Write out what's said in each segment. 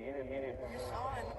It's on.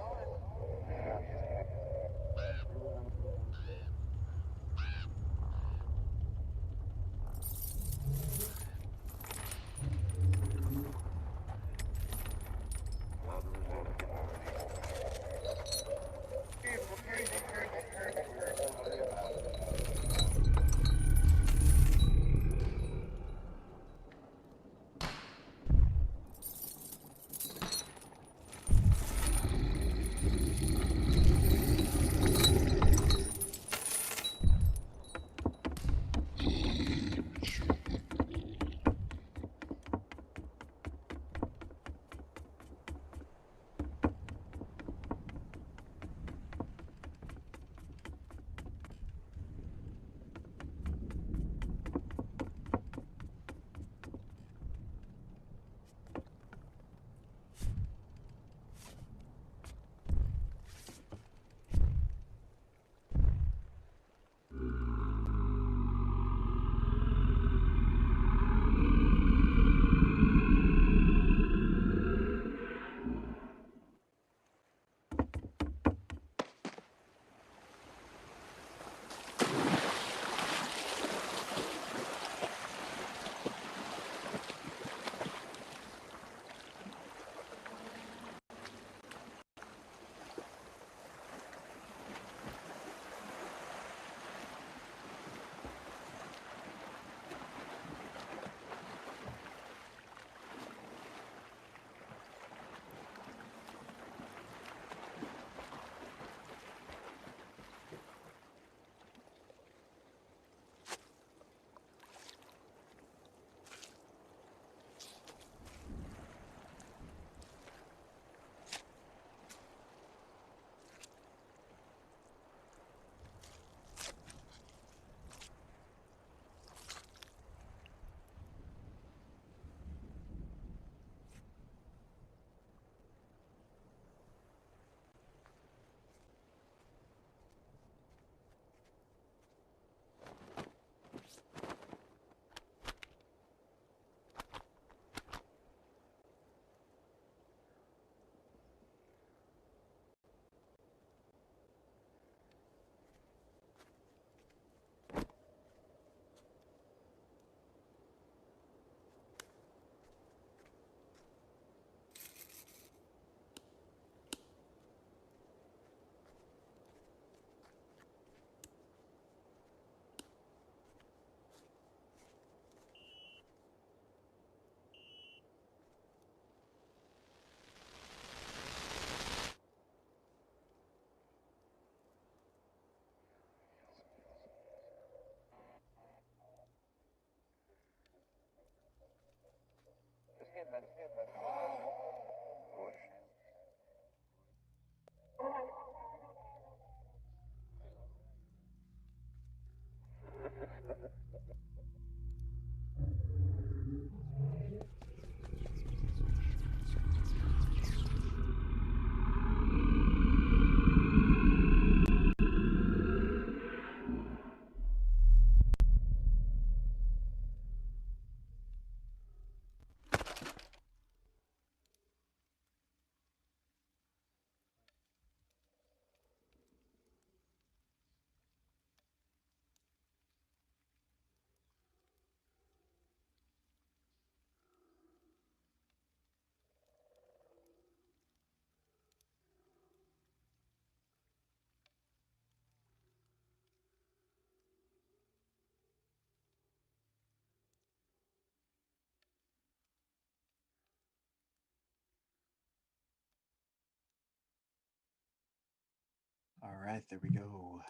All right, there we go.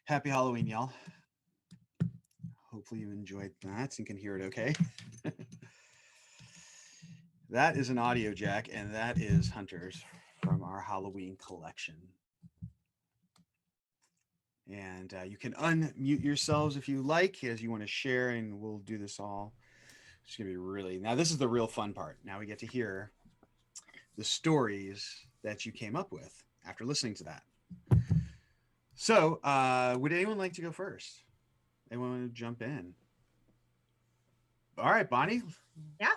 Happy Halloween, y'all. Hopefully you enjoyed that and can hear it okay. That is an audio jack, and that is Hunters from our Halloween collection. And you can unmute yourselves if you like, as you want to share, and we'll do this all. It's going to be really. Now, this is the real fun part. Now we get to hear the stories that you came up with after listening to that. So, would anyone like to go first? Anyone want to jump in? All right, Bonnie. Yeah.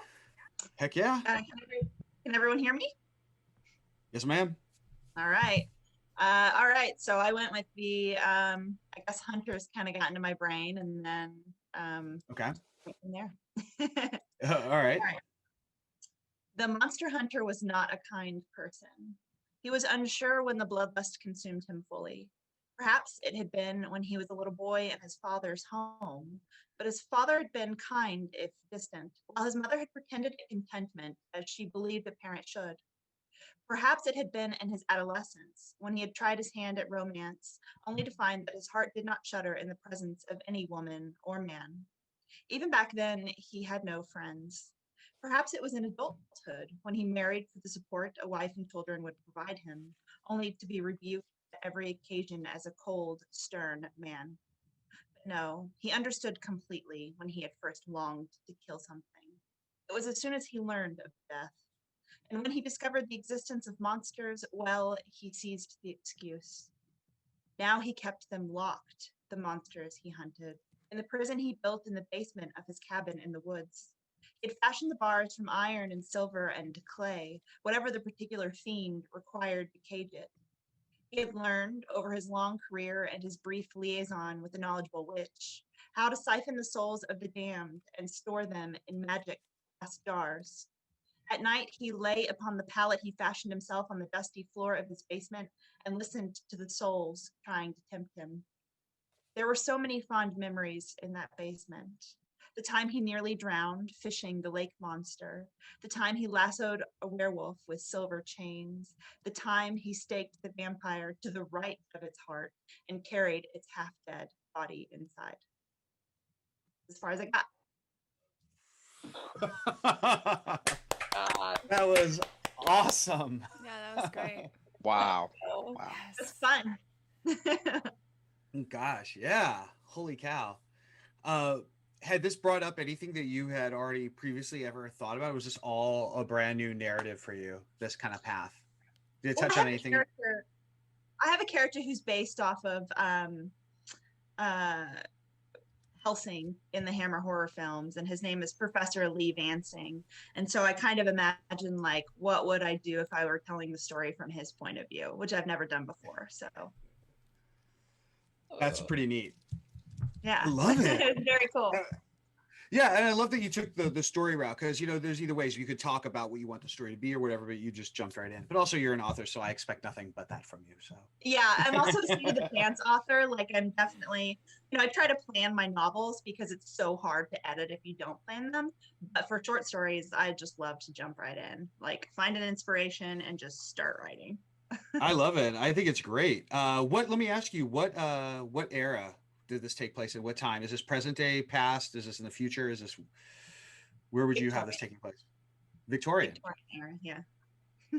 Heck yeah. Can everyone hear me? Yes, ma'am. All right. All right. So I went with the, I guess hunters kind of got into my brain, and then Okay. went from there. All right. All right. The monster hunter was not a kind person. He was unsure when the bloodlust consumed him fully. Perhaps it had been when he was a little boy in his father's home, but his father had been kind, if distant, while his mother had pretended contentment as she believed a parent should. Perhaps it had been in his adolescence, when he had tried his hand at romance, only to find that his heart did not shudder in the presence of any woman or man. Even back then, he had no friends. Perhaps it was in adulthood, when he married for the support a wife and children would provide him, only to be rebuked at every occasion as a cold, stern man. But no, he understood completely when he had first longed to kill something. It was as soon as he learned of death. And when he discovered the existence of monsters, well, he seized the excuse. Now he kept them locked, the monsters he hunted, in the prison he built in the basement of his cabin in the woods. He had fashioned the bars from iron and silver and clay, whatever the particular fiend required to cage it. He had learned, over his long career and his brief liaison with the knowledgeable witch, how to siphon the souls of the damned and store them in magic glass jars. At night, he lay upon the pallet he fashioned himself on the dusty floor of his basement and listened to the souls trying to tempt him. There were so many fond memories in that basement. The time he nearly drowned fishing the lake monster, the time he lassoed a werewolf with silver chains, the time he staked the vampire to the right of its heart and carried its half-dead body inside. As far as I got. That was awesome. Yeah, that was great. Wow. Oh, Wow. It's fun. Gosh, yeah. Holy cow. Had this brought up anything that you had already previously ever thought about? Or was this all a brand new narrative for you, this kind of path? Did it touch on anything? I have a character who's based off of Helsing in the Hammer horror films, and his name is Professor Lee Vansing. And so I kind of imagine, like, what would I do if I were telling the story from his point of view, which I've never done before. So that's pretty neat. Yeah, I love it. Very cool. Yeah, and I love that you took the story route, because there's either ways you could talk about what you want the story to be or whatever, but you just jumped right in. But also you're an author, so I expect nothing but that from you. So yeah, I'm also a seat of the pants author. Like, I'm definitely, I try to plan my novels because it's so hard to edit if you don't plan them. But for short stories, I just love to jump right in, like find an inspiration and just start writing. I love it. I think it's great. Let me ask you, what era did this take place in? What time? Is this present day, past? Is this in the future? Is this, where would you have this taking place? Victorian era, yeah.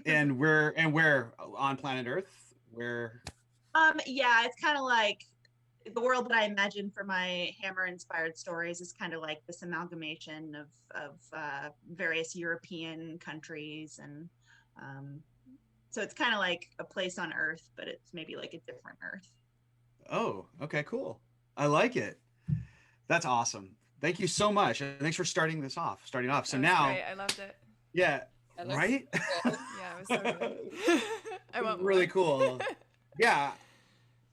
And where on planet Earth? Where? Yeah, it's kind of like the world that I imagine for my Hammer inspired stories is kind of like this amalgamation of various European countries, and so it's kind of like a place on Earth, but it's maybe like a different Earth. Oh, okay, cool. I like it. That's awesome. Thank you so much. And thanks for starting off. So now, great. I loved it. Yeah, right? Yeah, it was so good. I want really more. cool. Yeah.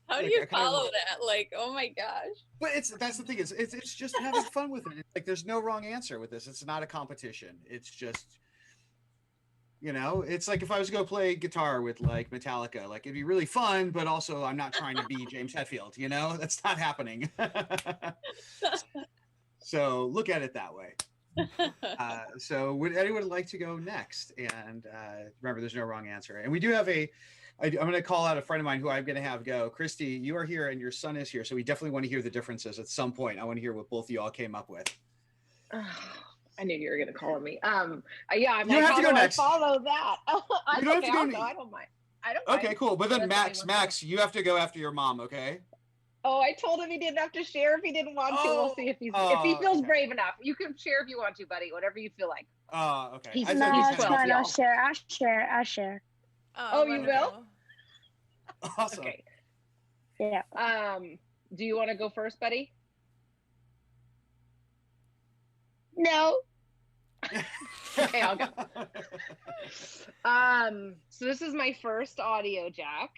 How do you follow that? Like, oh my gosh. But that's the thing. It's just having fun with it. It's like there's no wrong answer with this. It's not a competition. It's just, it's like if I was to go play guitar with like Metallica, like it'd be really fun, but also I'm not trying to be James Hetfield, that's not happening. So look at it that way. So would anyone like to go next? And remember, there's no wrong answer. And we do have I'm going to call out a friend of mine who I'm going to have go. Christy, you are here and your son is here. So we definitely want to hear the differences at some point. I want to hear what both of you all came up with. I knew you were going to call me. Yeah, I'm you like, have to go next. Follow that. You don't have to go. I don't mind. Okay, cool. But then Max, you have to go after your mom, okay? Oh, I told him he didn't have to share if he didn't want to. We'll see if he feels brave enough. You can share if you want to, buddy. Whatever you feel like. Okay. He's 12. I'll share. Oh, you will? Awesome. Okay. Yeah. Do you want to go first, buddy? No. Okay, I'll go. So this is my first Audiojack.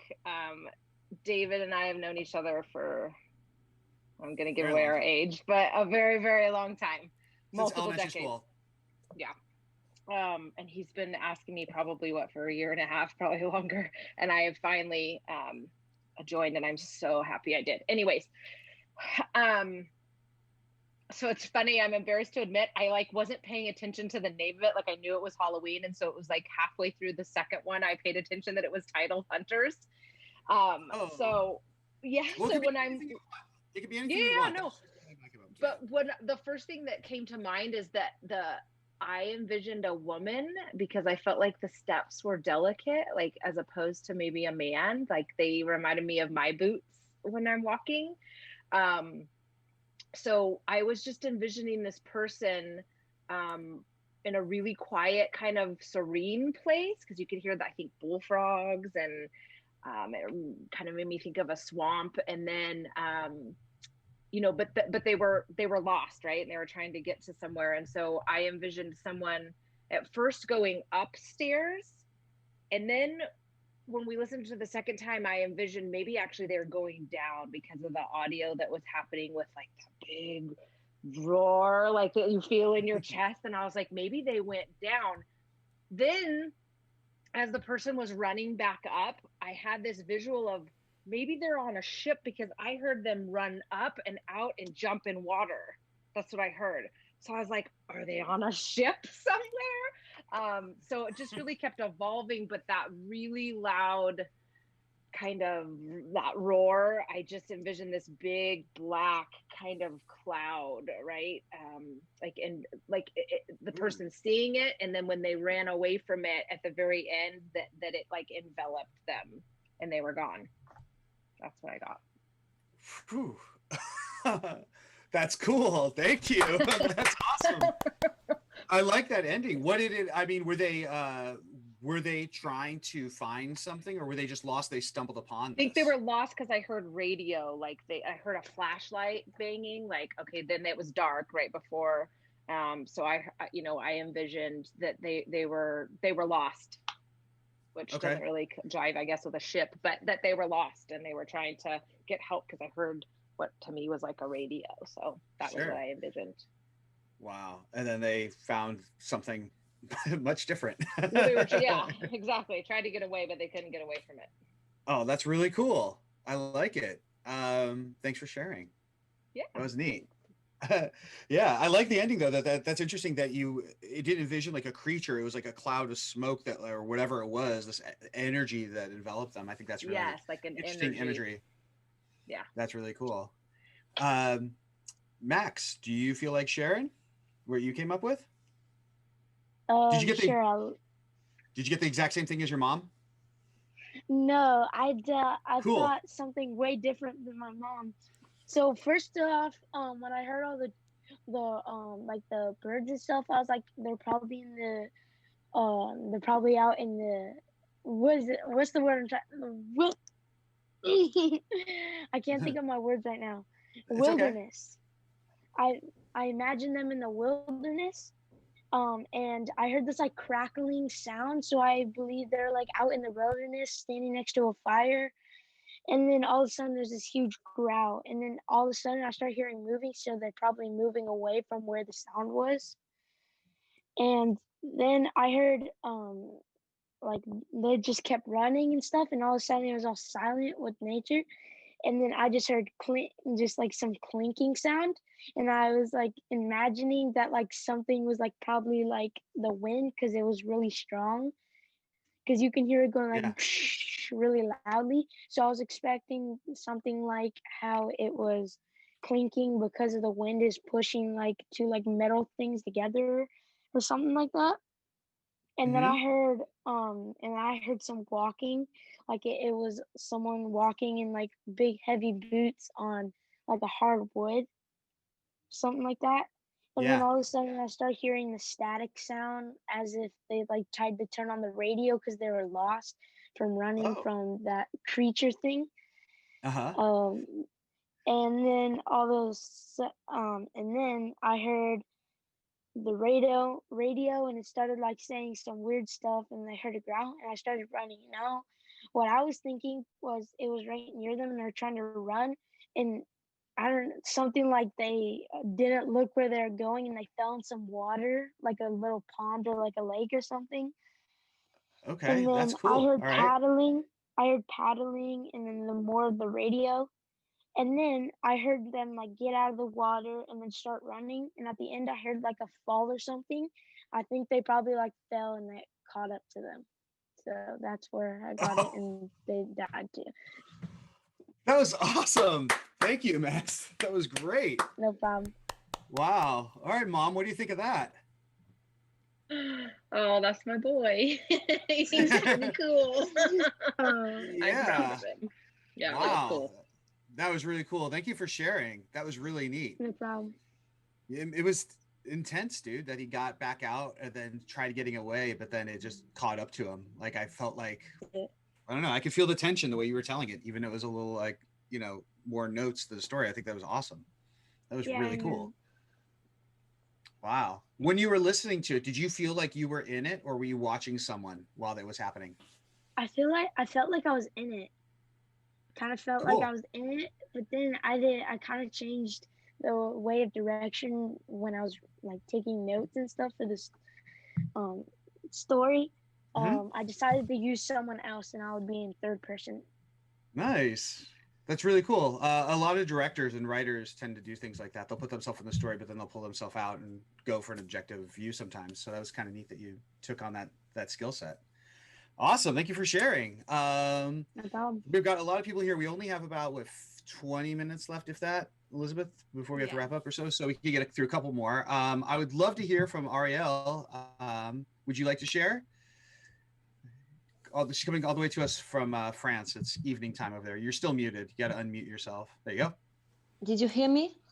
David and I have known each other for, I'm gonna give Very away long our time. age, but a very, very long time. Since Multiple elementary decades. school. And he's been asking me probably for a year and a half, probably longer. And I have finally joined, and I'm so happy I did. Anyways, so it's funny, I'm embarrassed to admit, I wasn't paying attention to the name of it. Like I knew it was Halloween. And so it was like halfway through the second one, I paid attention that it was titled Hunters. So yeah, Well, so when I'm, it could be anything you want. no, but when the first thing that came to mind is that I envisioned a woman because I felt like the steps were delicate, like as opposed to maybe a man. Like they reminded me of my boots when I'm walking. So I was just envisioning this person in a really quiet, kind of serene place, because you could hear I think bullfrogs, and it kind of made me think of a swamp. And then but they were lost, right? And they were trying to get to somewhere. And so I envisioned someone at first going upstairs, and then when we listened to the second time, I envisioned maybe actually they were going down because of the audio that was happening with like that big roar, like that you feel in your chest. And I was like, maybe they went down. Then as the person was running back up, I had this visual of maybe they're on a ship, because I heard them run up and out and jump in water. That's what I heard. So I was like, are they on a ship somewhere? So it just really kept evolving, but that really loud kind of that roar, I just envisioned this big black kind of cloud, right? The person seeing it, and then when they ran away from it at the very end, that it like enveloped them and they were gone. That's what I got. Whew. That's cool. Thank you. That's awesome. I like that ending. What did it? I mean, were they trying to find something, or were they just lost? They stumbled upon this? I think they were lost because I heard radio. I heard a flashlight banging. Like, okay, then it was dark right before. So I envisioned that they were lost, which doesn't really jive, I guess, with a ship, but that they were lost and they were trying to get help, because I heard what to me was like a radio. So that was what I envisioned. Wow. And then they found something much different. Yeah, exactly. Tried to get away, but they couldn't get away from it. Oh, that's really cool. I like it. Thanks for sharing. Yeah. That was neat. Yeah, I like the ending though. That's interesting that it didn't envision like a creature. It was like a cloud of smoke that, or whatever it was, this energy that enveloped them. I think that's really like an interesting imagery. Yeah, that's really cool. Max, do you feel like sharing what you came up with? Did you get the exact same thing as your mom? No, I Cool. thought something way different than my mom. So first off, when I heard all the like the birds and stuff, I was like, they're probably out in the what's the word I'm trying? I can't think of my words right now. Wilderness. Okay. I imagine them in the wilderness. And I heard this like crackling sound, so I believe they're like out in the wilderness standing next to a fire. And then all of a sudden there's this huge growl, and then all of a sudden I start hearing moving, so they're probably moving away from where the sound was. And then I heard like they just kept running and stuff, and all of a sudden it was all silent with nature. And then I just heard just like some clinking sound, and I was like imagining that like something was like probably like the wind, because it was really strong, because you can hear it going like really loudly. So I was expecting something like how it was clinking because of the wind is pushing like two like metal things together or something like that. And then I heard some walking, like it was someone walking in like big heavy boots on like a hard wood, something like that. And then all of a sudden I start hearing the static sound, as if they like tried to turn on the radio because they were lost from running from that creature thing. And then and then I heard the radio, and it started like saying some weird stuff, and I heard a growl, and I started running. Now, what I was thinking was it was right near them, and they're trying to run, and I don't something like they didn't look where they're going, and they fell in some water, like a little pond or like a lake or something. Okay, And that's then cool. All right. I heard paddling, and then the more of the radio. And then I heard them like get out of the water and then start running. And at the end, I heard like a fall or something. I think they probably like fell and it caught up to them. So that's where I got it, Oh, and they died too. that was awesome. Thank you, Max. That was great. No problem. Wow. All right, Mom, what do you think of that? Oh, that's my boy. He's pretty cool. I'm proud Yeah. of him. Yeah, that was Wow. cool. That was really cool. Thank you for sharing. That was really neat. No problem. It was intense, dude, that he got back out and then tried getting away, but then it just caught up to him. Like I felt like, I don't know, I could feel the tension the way you were telling it, even though it was a little like, more notes to the story. I think that was awesome. That was Yeah, really I know. cool. Wow. When you were listening to it, did you feel like you were in it, or were you watching someone while that was happening? I felt like I was in it. Kind of felt like Cool. I was in it, but then I kind of changed the way of direction when I was like taking notes and stuff for this um story. Mhm. I decided to use someone else, and I would be in third person. Nice. That's really cool. A lot of directors and writers tend to do things like that. They'll put themselves in the story, but then they'll pull themselves out and go for an objective view sometimes. So that was kind of neat that you took on that skill set. Awesome. Thank you for sharing. No problem. We've got a lot of people here. We only have about 20 minutes left, if that, Elizabeth, before we have to Yeah. wrap up or so we can get through a couple more. I would love to hear from Ariel. Would you like to share? She's coming all the way to us from France. It's evening time over there. You're still muted. You got to unmute yourself. There you go. Did you hear me?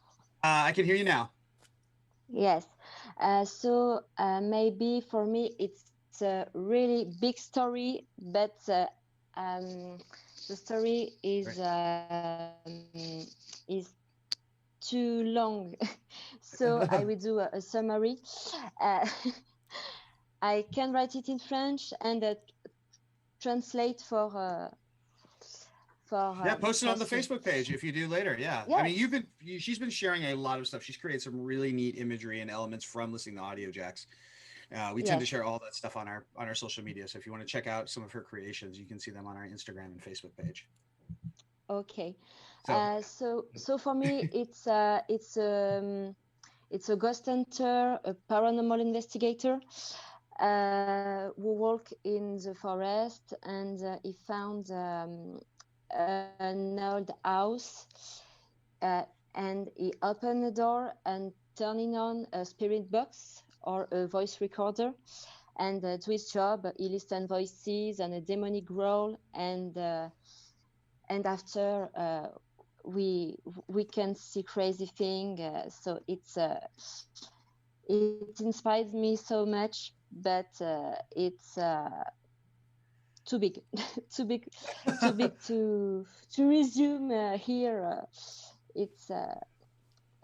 I can hear you now. Yes. So maybe for me it's a really big story, but the story is too long. So I will do a summary. I can write it in French and translate for. Yeah, post it on the Pastor. Facebook page if you do later. Yeah. I Yes. mean, she's been sharing a lot of stuff. She's created some really neat imagery and elements from listening to Audiojacks. We tend to Yes. share all that stuff on our social media. So if you want to check out some of her creations, you can see them on our Instagram and Facebook page. Okay. So, So for me, it's a ghost hunter, a paranormal investigator, who work in the forest, and he found an old house, and he opened the door and turning on a spirit box or a voice recorder, and to his job he listened voices and a demonic growl, and after we can see crazy thing. So it inspires me so much, but it's too big too big to resume here. It's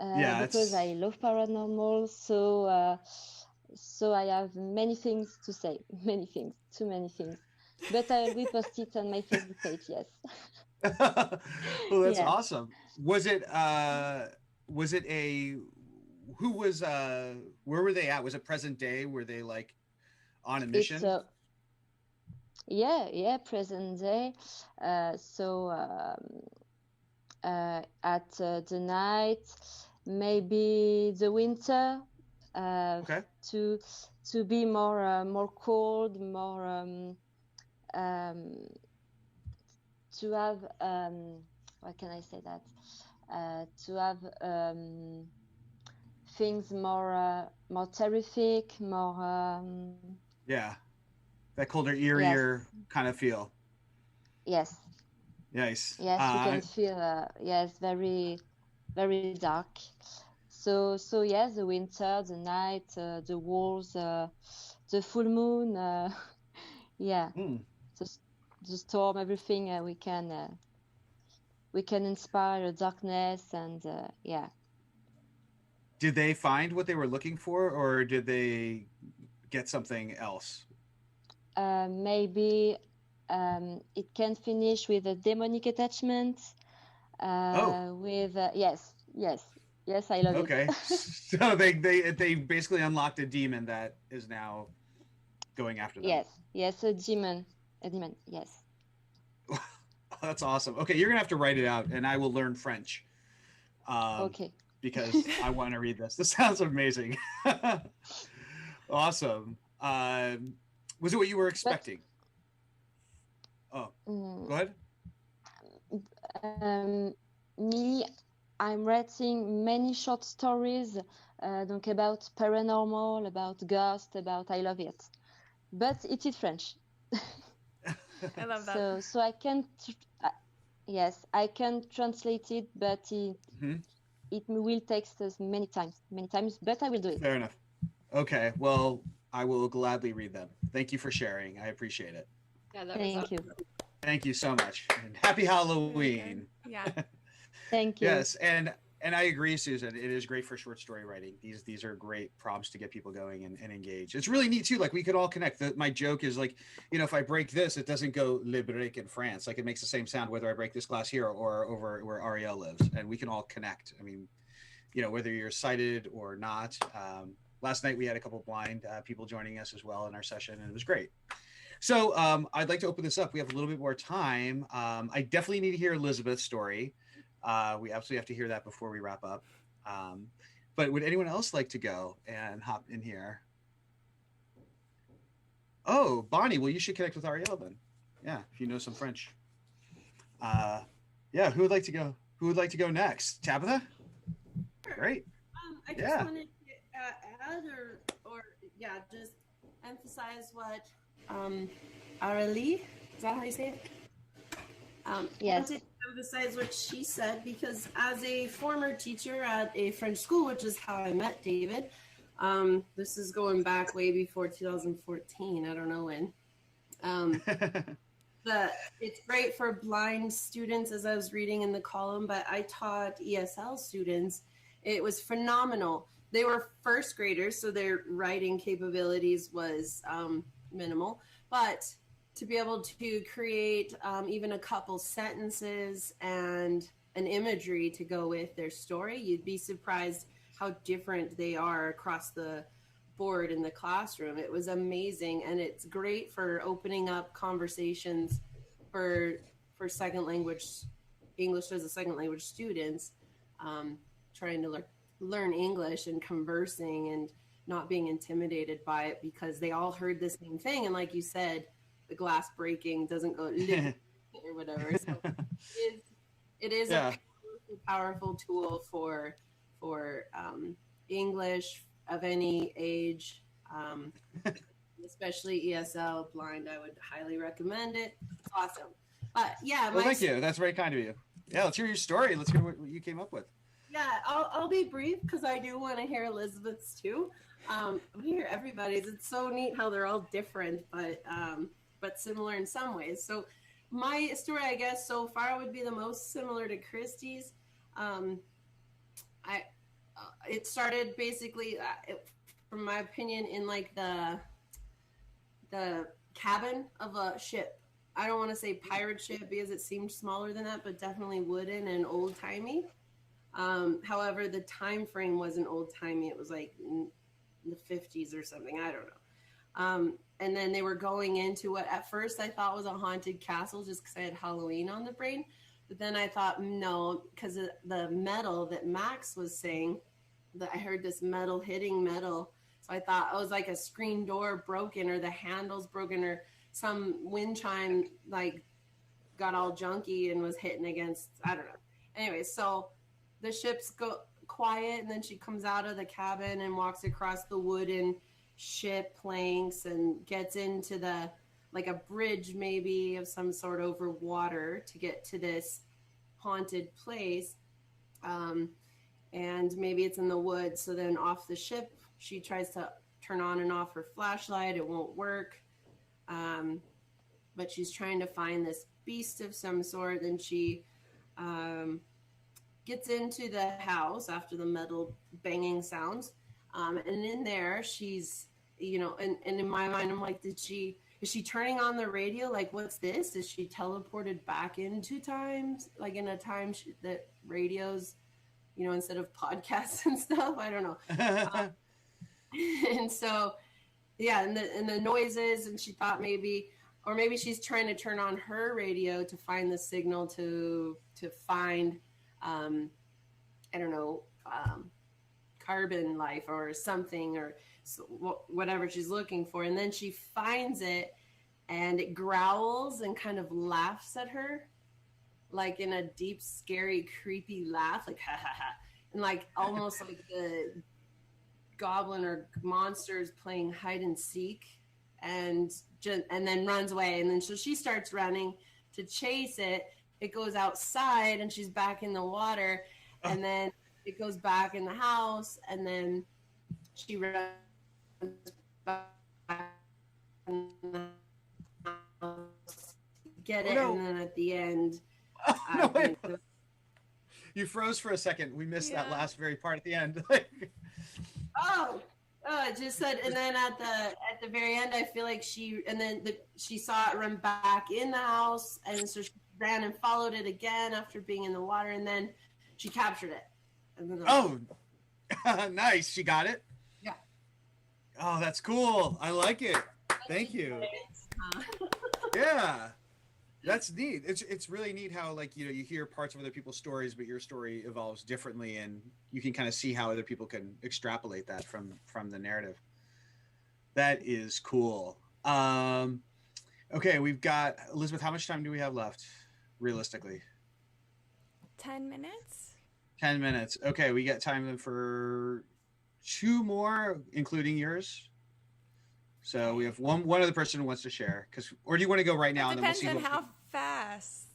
yeah, because I love paranormal, so I have many things to say, too many things, but I will post it on my Facebook page. Yes. well, that's Yeah. awesome. Was it who was where were they at? Was it present day? Were they like on a mission? It's present day. At the night, maybe the winter, Okay. to be more cold, more to have what can I say that to have things more terrific, more Yeah. That colder, eerier kind of feel. yes. Nice. Yes, you can feel very, very dark. So yes, the winter, the night, the walls, the full moon, the storm, everything. We can inspire darkness, and Did they find what they were looking for, or did they get something else? Maybe it can finish with a demonic attachment. With yes, I love Okay. it. So they basically unlocked a demon that is now going after them. Yes, a demon, yes. That's awesome. Okay, you're gonna have to write it out, and I will learn French. Okay. Because I want to read this. This sounds amazing. Awesome. Was it what you were expecting? Go ahead. Me, I'm writing many short stories, donc about paranormal, about ghost, about I love it, but it is French. I love that. So I can, yes, I can translate it, but it will take us many times, but I will do it. Fair enough. Okay, well, I will gladly read them. Thank you for sharing. I appreciate it. Yeah, that Thank was awesome. you. Thank you so much. And happy Halloween. Yeah. Thank you. Yes, and I agree, Susan. It is great for short story writing. These are great prompts to get people going and engaged. It's really neat too. Like we could all connect. My joke is like, if I break this, it doesn't go le break in France. Like it makes the same sound whether I break this glass here or over where Ariel lives, and we can all connect. I mean, whether you're sighted or not. Last night we had a couple blind people joining us as well in our session, and it was great. So I'd like to open this up. We have a little bit more time. I definitely need to hear Elizabeth's story. We absolutely have to hear that before we wrap up. But would anyone else like to go and hop in here? Oh, Bonnie, well, you should connect with Ariel then. Yeah, if you know some French. Yeah, who would like to go? Who would like to go next? Tabitha? Great. I just wanted to add or just emphasize what Aurélie, is that how you say it? Yes. To emphasize what she said, because as a former teacher at a French school, which is how I met David, this is going back way before 2014. I don't know when. It's great for blind students, as I was reading in the column, but I taught ESL students. It was phenomenal. They were first graders, so their writing capabilities was minimal, but to be able to create even a couple sentences and an imagery to go with their story, you'd be surprised how different they are across the board in the classroom. It was amazing, and it's great for opening up conversations for second language, English as a second language students, trying to learn English and conversing and not being intimidated by it, because they all heard the same thing. And like you said, the glass breaking doesn't go or whatever. So it is a powerful tool for English of any age, especially ESL blind. I would highly recommend it. It's awesome. Yeah. Well, thank you. That's very kind of you. Yeah, let's hear your story. Let's hear what you came up with. Yeah, I'll be brief because I do want to hear Elizabeth's too. We hear everybody's. It's so neat how they're all different, but similar in some ways. So my story, I guess, so far would be the most similar to Christy's. It started basically, from my opinion, in like the cabin of a ship. I don't want to say pirate ship because it seemed smaller than that, but definitely wooden and old timey. However, the time frame wasn't old timey. It was like in the 50s or something. I don't know. And then they were going into what at first I thought was a haunted castle just because I had Halloween on the brain. But then I thought, no, because of the metal that Max was saying, that I heard this metal hitting metal. So I thought it was like a screen door broken or the handles broken or some wind chime like got all junky and was hitting against, I don't know. Anyway, so the ships go quiet, and then she comes out of the cabin and walks across the wooden ship planks and gets into the like a bridge maybe of some sort over water to get to this haunted place, and maybe it's in the woods. So then off the ship she tries to turn on and off her flashlight. It won't work, but she's trying to find this beast of some sort, and she gets into the house after the metal banging sounds. And in there, she's, and in my mind, I'm like, is she turning on the radio? Like, what's this? Is she teleported back into times? Like in a time that radios, instead of podcasts and stuff? I don't know. And so, yeah, and the noises, and she thought maybe she's trying to turn on her radio to find the signal to find, I don't know, carbon life or something, or whatever she's looking for. And then she finds it, and it growls and kind of laughs at her, like in a deep, scary, creepy laugh, like ha ha ha, and like almost like the goblin or monsters playing hide and seek, and then runs away. And then so she starts running to chase it. It goes outside, and she's back in the water, and then it goes back in the house, and then she runs back in the house, get it, and then at the end, no, wait. You froze for a second. We missed that last very part at the end. Oh, it just said, and then at the very end, I feel like she saw it run back in the house, and so she ran and followed it again after being in the water, and then she captured it. Oh, nice! She got it. Yeah. Oh, that's cool. I like it. Thank you. Yeah, that's neat. It's really neat how, like, you hear parts of other people's stories, but your story evolves differently, and you can kind of see how other people can extrapolate that from the narrative. That is cool. Okay, we've got Elizabeth. How much time do we have left, realistically? 10 minutes. 10 minutes. Okay, we got time for 2 more, including yours. So we have one other person who wants to share, or do you want to go right now? It depends on how fast.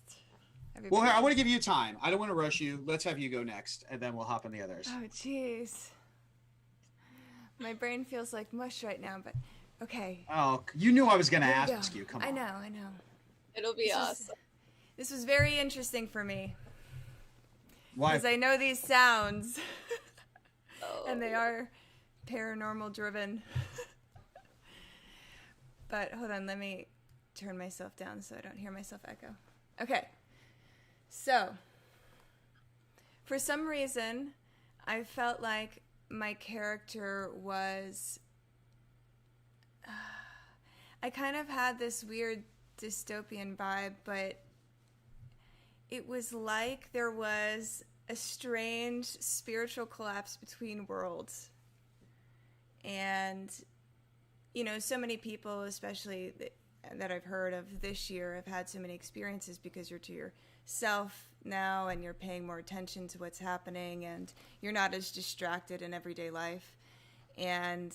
Well, I want to give you time. I don't want to rush you. Let's have you go next, and then we'll hop on the others. Oh, jeez. My brain feels like mush right now, but okay. Oh, you knew I was going to ask you. Come on. I know. It'll be awesome. This was very interesting for me. Why? Because I know these sounds, and they are paranormal driven. But hold on, let me turn myself down so I don't hear myself echo. Okay. So, for some reason, I felt like my character was... I kind of had this weird dystopian vibe, but it was like there was a strange spiritual collapse between worlds. And, so many people, especially that I've heard of this year, have had so many experiences because you're to yourself now and you're paying more attention to what's happening and you're not as distracted in everyday life. And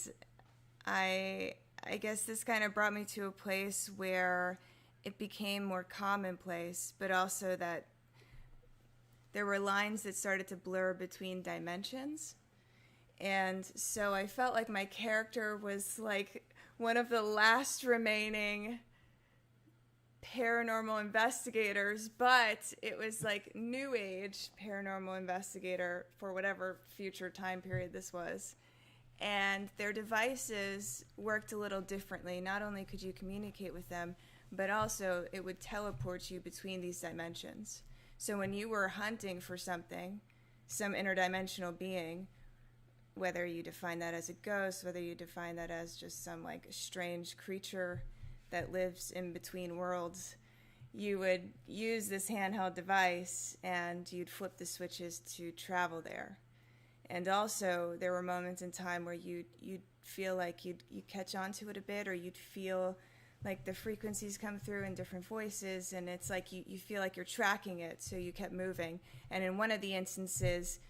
I guess this kind of brought me to a place where it became more commonplace, but also that there were lines that started to blur between dimensions. And so I felt like my character was like one of the last remaining paranormal investigators, but it was like new age paranormal investigator for whatever future time period this was. And their devices worked a little differently. Not only could you communicate with them, but also it would teleport you between these dimensions. So when you were hunting for something, some interdimensional being, whether you define that as a ghost, whether you define that as just some like strange creature that lives in between worlds, you would use this handheld device and you'd flip the switches to travel there. And also there were moments in time where you'd feel like you'd catch on to it a bit, or you'd feel like the frequencies come through in different voices, and it's like you feel like you're tracking it, so you kept moving. And in one of the instances,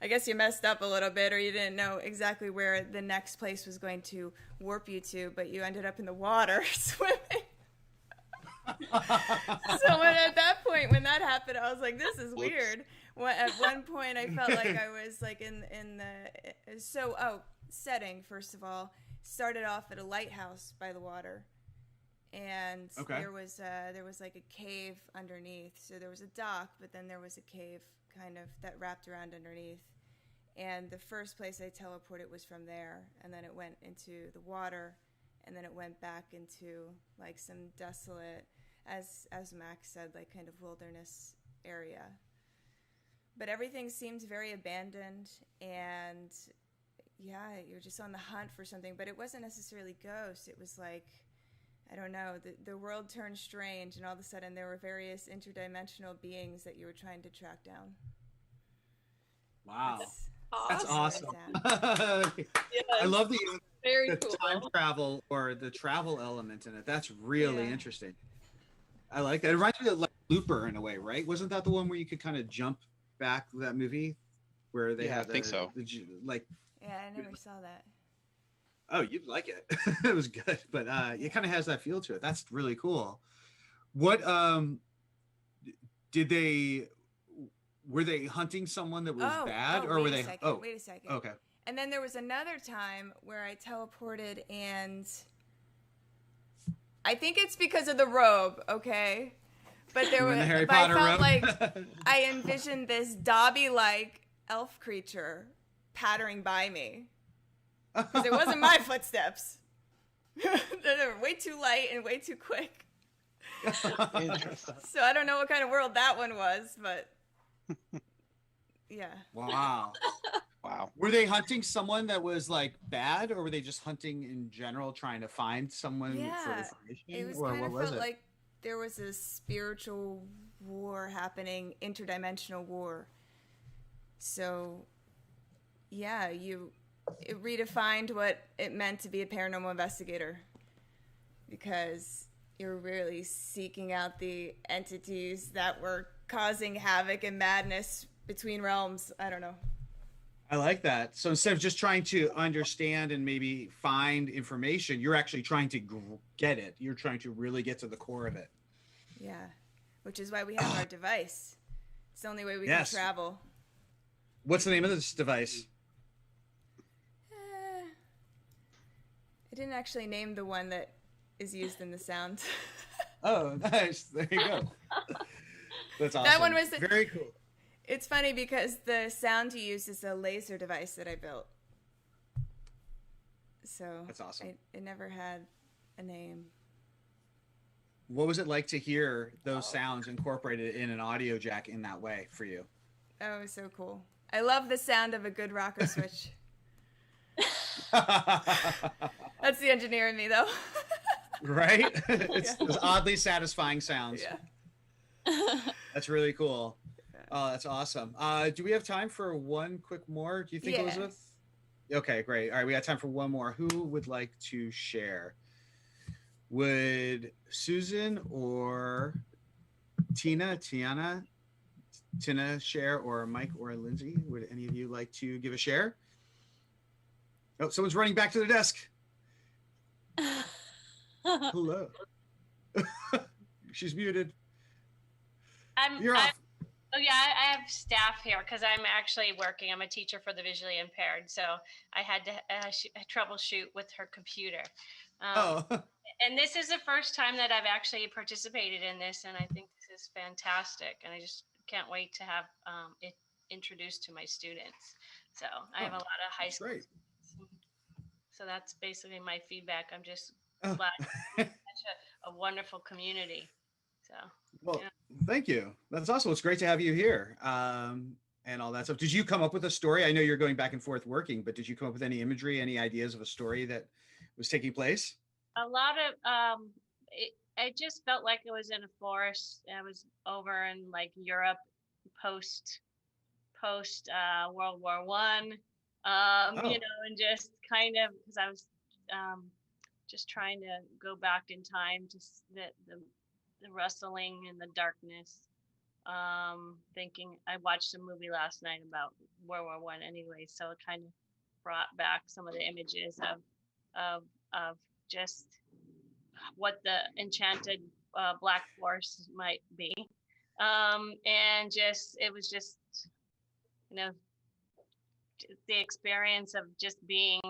I guess you messed up a little bit, or you didn't know exactly where the next place was going to warp you to, but you ended up in the water swimming. So at that point, when that happened, I was like, this is weird. At one point, I felt like I was like in the... setting, first of all, started off at a lighthouse by the water. and Okay. there was like a cave underneath. So there was a dock, but then there was a cave kind of that wrapped around underneath. And the first place I teleported was from there, and then it went into the water, and then it went back into like some desolate, as Max said, like kind of wilderness area. But everything seemed very abandoned, and yeah, you're just on the hunt for something. But it wasn't necessarily ghosts. It was like, I don't know, the world turned strange, and all of a sudden there were various interdimensional beings that you were trying to track down. Wow. It's That's awesome. sad. I love the Very the cool. time travel or the travel element in it. That's really Yeah. interesting. I like that. It reminds me of like Looper in a way, right? Wasn't that the one where you could kind of jump back, that movie where they Yeah, had I think so. like, Yeah, I never saw that. oh, you'd like it. It was good, but it kind of has that feel to it. That's really cool. What did they were they hunting someone that was bad, or were they? Wait a second. Okay. And then there was another time where I teleported, and I think it's because of the robe, okay? But there You was, in the Harry but I Potter felt robe? like I envisioned this Dobby-like elf creature pattering by me, because it wasn't my footsteps. They were way too light and way too quick. Interesting. So I don't know what kind of world that one was, but yeah. Wow. Wow. Were they hunting someone that was like bad, or were they just hunting in general, trying to find someone for Yeah, information? it was or kind what of was felt it? like there was a spiritual war happening, interdimensional war. So, yeah, it redefined what it meant to be a paranormal investigator, because you're really seeking out the entities that were causing havoc and madness between realms. I don't know. I like that. So instead of just trying to understand and maybe find information, you're actually trying to get it. You're trying to really get to the core of it. Yeah, which is why we have our device. It's the only way we Yes. can travel. What's the name of this device? I didn't actually name the one that is used in the sound. Oh, nice. There you go. That's awesome. That one was very cool. It's funny because the sound you use is a laser device that I built. So That's awesome. It never had a name. What was it like to hear those sounds incorporated in an Audiojack in that way for you? Oh, it was so cool. I love the sound of a good rocker switch. That's the engineer in me, though. Right? It's those oddly satisfying sounds. Yeah. That's really cool. Oh, that's awesome. Do we have time for one quick more? Do you think, Yeah. Elizabeth? Okay, great. All right, we got time for one more. Who would like to share? Would Susan or Tina share, or Mike or Lindsay? Would any of you like to give a share? Oh, someone's running back to their desk. Hello. She's muted. You're off. Oh yeah, I have staff here because I'm actually working. I'm a teacher for the visually impaired, so I had to troubleshoot with her computer. And this is the first time that I've actually participated in this, and I think this is fantastic. And I just can't wait to have it introduced to my students. So I have a lot of high school Great. students. So that's basically my feedback. I'm just Oh. glad it's such a wonderful community. So Well, yeah. thank you. That's awesome. It's great to have you here, and all that stuff. Did you come up with a story? I know you're going back and forth working, but did you come up with any imagery, any ideas of a story that was taking place? A lot of I just felt like it was in a forest. I was over in like Europe post World War One, you know, and just kind of because I was just trying to go back in time to the rustling and the darkness. Thinking I watched a movie last night about World War One anyway, so it kind of brought back some of the images of just what the enchanted black forest might be, and just it was just, you know, the experience of just being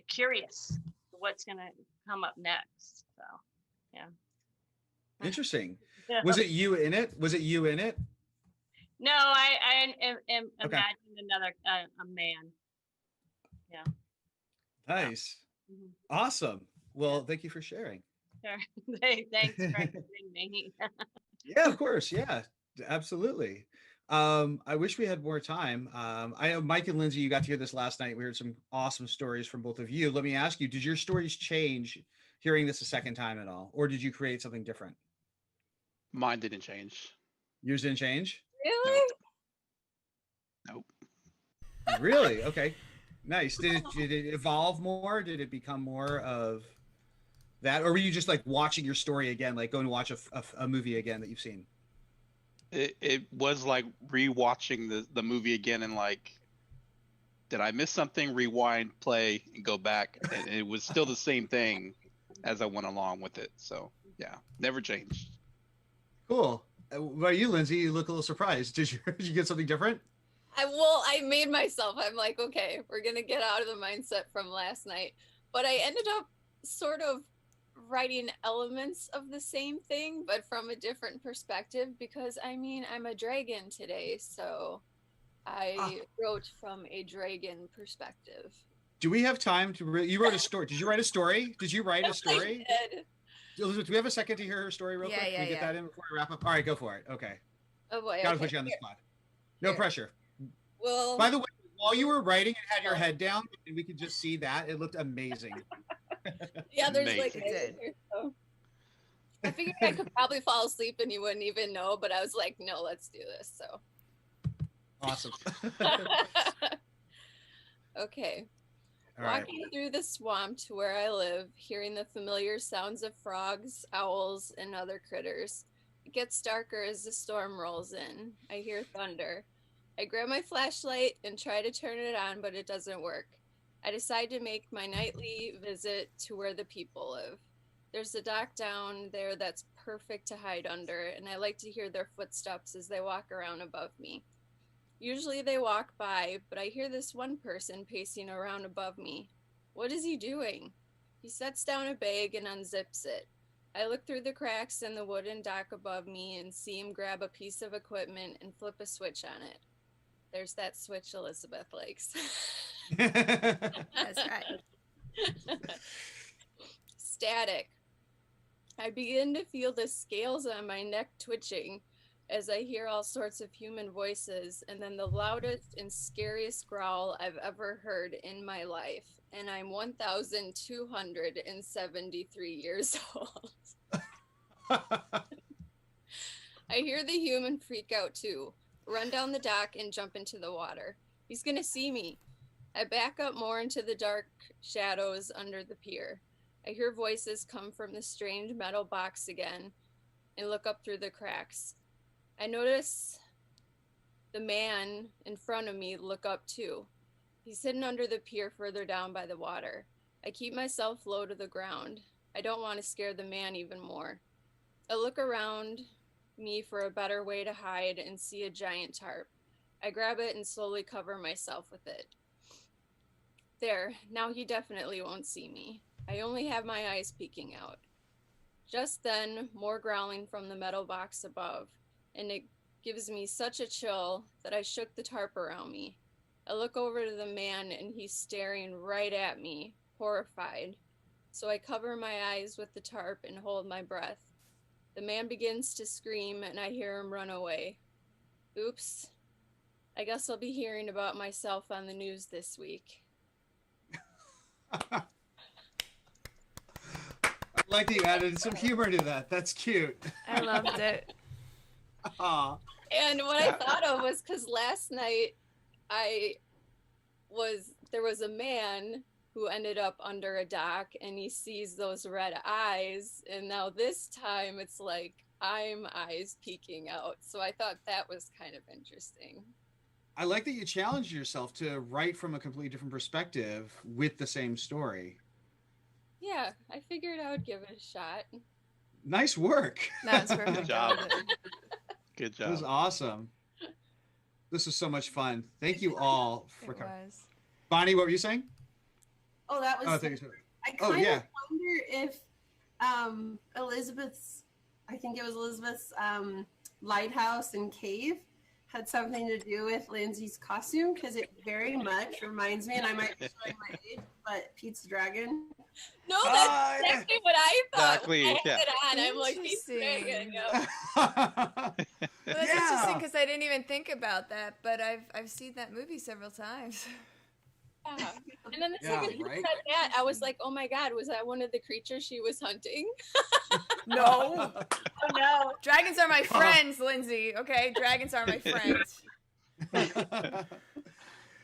curious what's gonna come up next. So, yeah. Interesting. Was it you in it? Was it you in it? No, I Okay. imagined another a man. Yeah. Nice. Mhm. Awesome. Well, thank you for sharing. Sure. Thanks for having me. Yeah, of course. Yeah, absolutely. I wish we had more time. I know Mike and Lindsay, you got to hear this last night. We heard some awesome stories from both of you. Let me ask you, did your stories change hearing this a second time at all? Or did you create something different? Mine didn't change. Yours didn't change? Really? Nope. Really? Okay. Nice. Did it evolve more? Did it become more of that? Or were you just like watching your story again, like going to watch a movie again that you've seen? It was like rewatching the movie again and like, did I miss something? Rewind, play, and go back. And it was still the same thing as I went along with it. So yeah, never changed. Cool. What about you, Lindsay? You look a little surprised. Did you get something different? I made myself. I'm like, okay, we're gonna get out of the mindset from last night. But I ended up sort of writing elements of the same thing, but from a different perspective, because I mean, I'm a dragon today, so I wrote from a dragon perspective. Do we have time to you wrote a story? Did you write a story? Did you write a story? I did. Elizabeth, do we have a second to hear her story real quick? Can we get that in before we wrap up? All right, go for it. Okay. Oh boy. Gotta Okay. put you on the spot. No pressure. Well, By the way, while you were writing and had your head down, and we could just see that, it looked amazing. yeah, there's Amazing. like It did. so. I figured I could probably fall asleep and you wouldn't even know, but I was like, no, let's do this. So Awesome. okay. All right. Walking through the swamp to where I live, hearing the familiar sounds of frogs, owls, and other critters. It gets darker as the storm rolls in. I hear thunder. I grab my flashlight and try to turn it on, but it doesn't work. I decide to make my nightly visit to where the people live. There's a dock down there that's perfect to hide under, and I like to hear their footsteps as they walk around above me. Usually they walk by, but I hear this one person pacing around above me. What is he doing? He sets down a bag and unzips it. I look through the cracks in the wooden dock above me and see him grab a piece of equipment and flip a switch on it. There's that switch Elizabeth likes. That's right. Static. I begin to feel the scales on my neck twitching as I hear all sorts of human voices, and then the loudest and scariest growl I've ever heard in my life. And I'm 1,273 years old. I hear the human freak out too, run down the dock and jump into the water. He's gonna see me. I back up more into the dark shadows under the pier. I hear voices come from the strange metal box again and look up through the cracks. I notice the man in front of me look up too. He's hidden under the pier further down by the water. I keep myself low to the ground. I don't want to scare the man even more. I look around me for a better way to hide and see a giant tarp. I grab it and slowly cover myself with it. There, now he definitely won't see me. I only have my eyes peeking out. Just then, more growling from the metal box above, and it gives me such a chill that I shook the tarp around me. I look over to the man and he's staring right at me, horrified. So I cover my eyes with the tarp and hold my breath. The man begins to scream and I hear him run away. Oops. I guess I'll be hearing about myself on the news this week. I like that you added some humor to that. That's cute. I loved it. Aw. And what I thought of was because last night there was a man who ended up under a dock and he sees those red eyes, and now this time it's like I'm eyes peeking out. So I thought that was kind of interesting. I like that you challenged yourself to write from a completely different perspective with the same story. Yeah, I figured I would give it a shot. Nice work. That was perfect. Good job. Good That was job. awesome. This was so much fun. Thank you all for It coming. was. Bonnie, what were you saying? Oh, that was Oh, thank you. I Oh, kind yeah. of wonder if Elizabeth's, I think it was Elizabeth's lighthouse and cave had something to do with Lindsay's costume, because it very much reminds me, and I might be showing my age, but Pete's Dragon. No, that's exactly what I thought. Exactly, When I yeah. had it on, I'm like, he's Interesting. dragon. Yep. Well, that's interesting Yeah. because I didn't even think about that, but I've seen that movie several times. Yeah. And then the Yeah, second you right? said that, I was like, oh my God, was that one of the creatures she was hunting? No. Oh no. Dragons are my friends, Lindsay. Okay, dragons are my friends.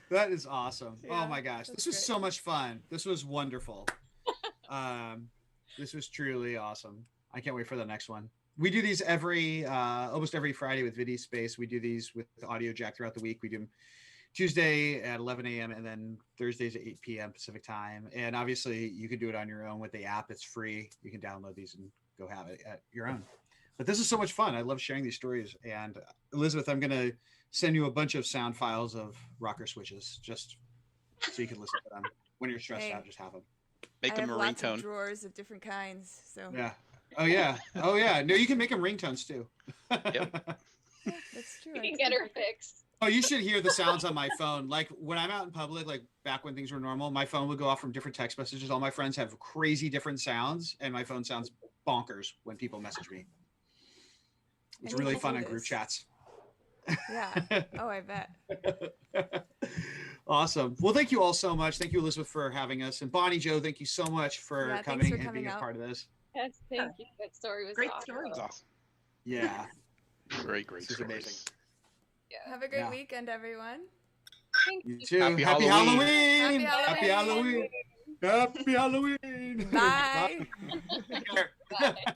That is awesome. Yeah, Oh my gosh. that's This was great. so much fun. This was wonderful. This was truly awesome. I can't wait for the next one. We do these almost every Friday with Video Space. We do these with Audiojack throughout the week. We do them Tuesday at 11 a.m. and then Thursdays at 8 p.m. Pacific time. And obviously you can do it on your own with the app. It's free. You can download these and go have it at your own. But this is so much fun. I love sharing these stories. And Elizabeth, I'm going to send you a bunch of sound files of rocker switches just so you can listen to them. When you're stressed Hey. out, just have them. Make I them have a lots of ringtone. drawers of different kinds, so Yeah. Oh, yeah. Oh, yeah. No, you can make them ringtones too. Yep. that's true. You I can did get her think- fixed. Oh, you should hear the sounds on my phone. Like when I'm out in public, like back when things were normal, my phone would go off from different text messages. All my friends have crazy different sounds, and my phone sounds bonkers when people message me. It's I need really to fun do on group this. chats. Yeah. Oh, I bet. Awesome. Well, thank you all so much. Thank you, Elizabeth, for having us. And Bonnie Joe, thank you so much for Yeah, thanks coming for and coming being a out. part of this. Yes, thank you. That story was Great awesome. story. That's awesome. Yeah. Great This is stories. amazing. Yeah. Have a great Yeah. weekend, everyone. Thank You you. too. Happy Happy Halloween. Halloween. Happy Happy Halloween. Happy Halloween. Bye. Take care. Bye.